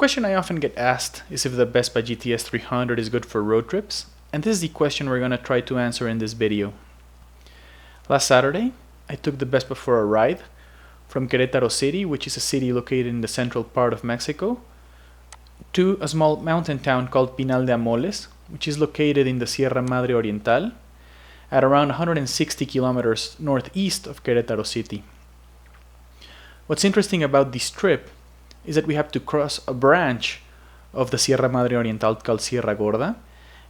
question I often get asked is if the Vespa GTS 300 is good for road trips, and this is the question we're going to try to answer in this video. Last Saturday, I took the Vespa for a ride from Querétaro City, which is a city located in the central part of Mexico, to a small mountain town called Pinal de Amoles, which is located in the Sierra Madre Oriental at around 160 kilometers northeast of Querétaro City. What's interesting about this trip is that we have to cross a branch of the Sierra Madre Oriental called Sierra Gorda,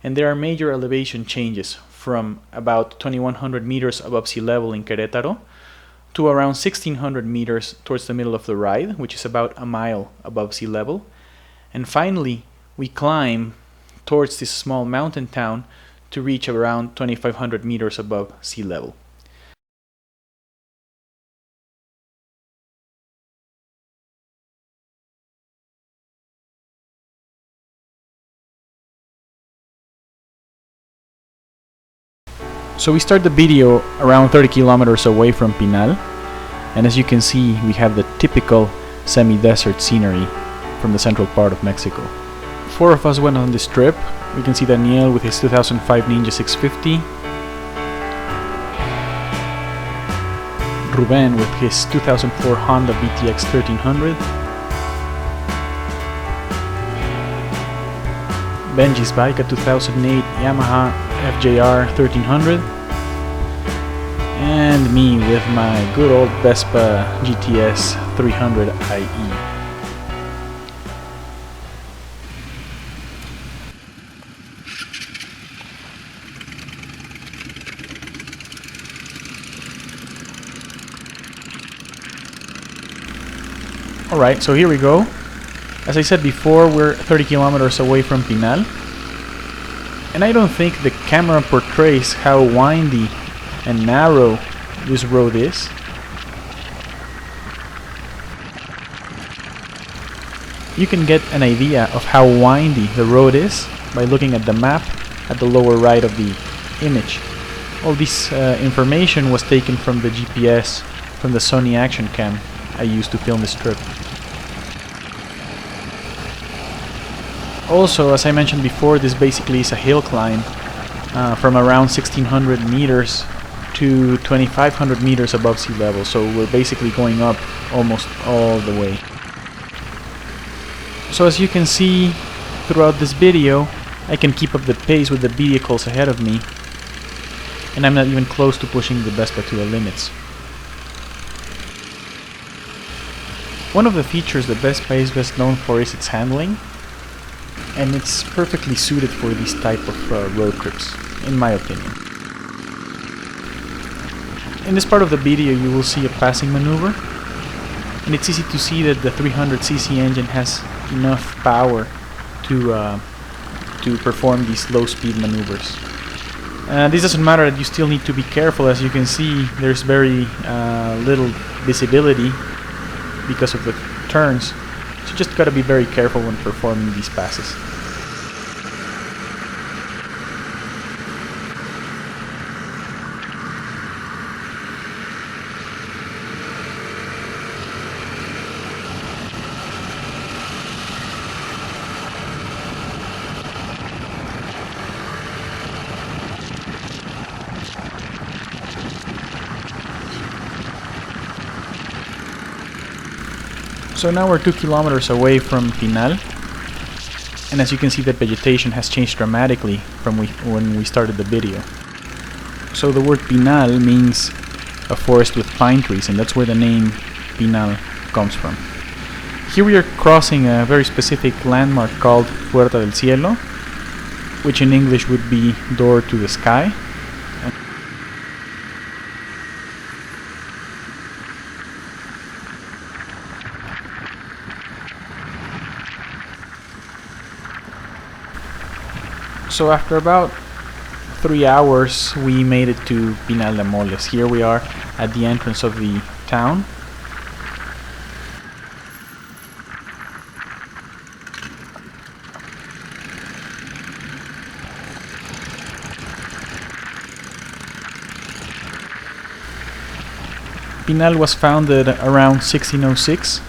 and there are major elevation changes from about 2100 meters above sea level in Querétaro to around 1600 meters towards the middle of the ride, which is about a mile above sea level. And finally, we climb towards this small mountain town to reach around 2500 meters above sea level. So we start the video around 30 kilometers away from Pinal, and as you can see, we have the typical semi-desert scenery from the central part of Mexico. 4 of us went on this trip. We can see Daniel with his 2005 Ninja 650, Ruben with his 2004 Honda BTX 1300, Benji's bike, a 2008 Yamaha FJR 1300, and me with my good old Vespa GTS 300 IE. Alright, so here we go. As I said before, we're 30 kilometers away from Pinal, and I don't think the camera portrays how windy and narrow this road is. You can get an idea of how windy the road is by looking at the map at the lower right of the image. All this information was taken from the GPS from the Sony Action Cam I used to film this trip. Also, as I mentioned before, this basically is a hill climb from around 1600 meters to 2500 meters above sea level, so we're basically going up almost all the way. So as you can see throughout this video, I can keep up the pace with the vehicles ahead of me, and I'm not even close to pushing the Vespa to the limits. One of the features the Vespa is best known for is its handling, and it's perfectly suited for these type of road trips, in my opinion. In this part of the video you will see a passing maneuver, and it's easy to see that the 300cc engine has enough power to perform these low speed maneuvers. This doesn't matter, that you still need to be careful. As you can see, there's very little visibility because of the turns, so you just gotta be very careful when performing these passes. So now we're 2 kilometers away from Pinal, and as you can see, the vegetation has changed dramatically from when we started the video. So the word Pinal means a forest with pine trees, and that's where the name Pinal comes from. Here we are crossing a very specific landmark called Puerta del Cielo, which in English would be door to the sky. So after about 3 hours we made it to Pinal de Amoles. Here we are at the entrance of the town. Pinal was founded around 1606,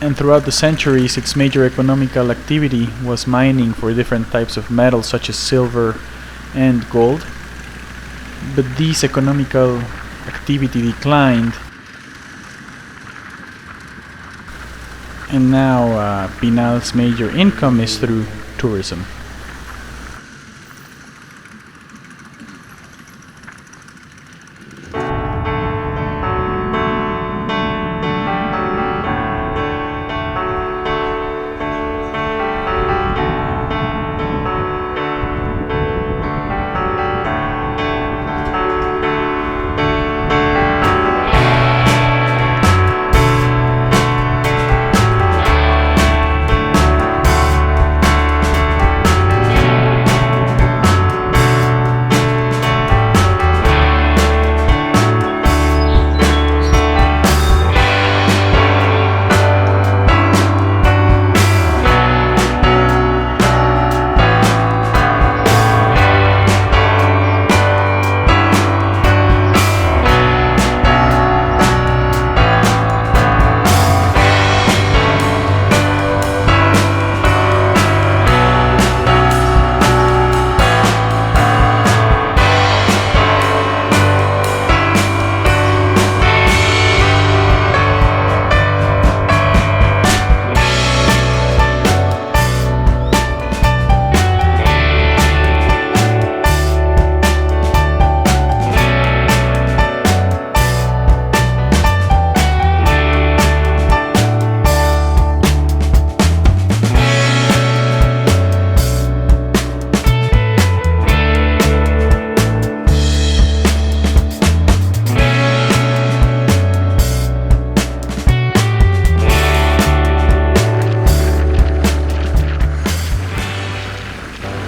and throughout the centuries its major economical activity was mining for different types of metals such as silver and gold. But this economical activity declined, and now Pinal's major income is through tourism.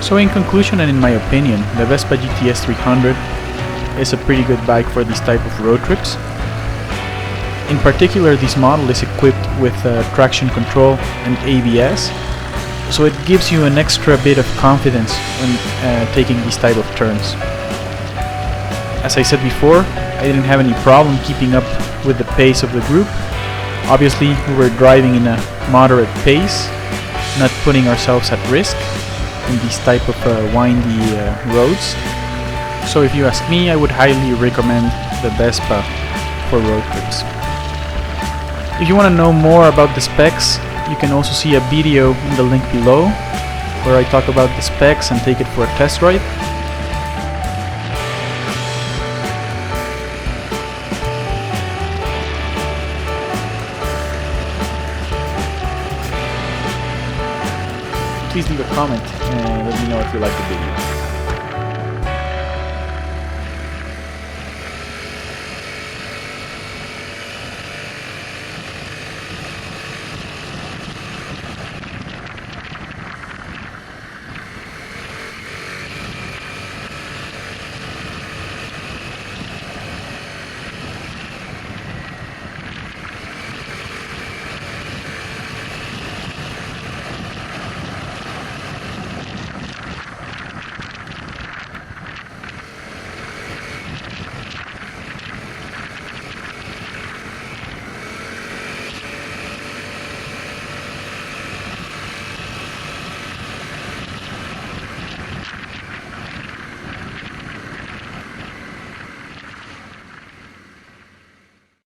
So in conclusion and in my opinion, the Vespa GTS 300 is a pretty good bike for these type of road trips. In particular, this model is equipped with traction control and ABS, so it gives you an extra bit of confidence when taking these type of turns. As I said before, I didn't have any problem keeping up with the pace of the group. Obviously, we were driving in a moderate pace, not putting ourselves at risk in these type of windy roads. So if you ask me, I would highly recommend the Vespa for road trips. If you want to know more about the specs, you can also see a video in the link below where I talk about the specs and take it for a test ride. Please leave a comment and let me know if you like the video.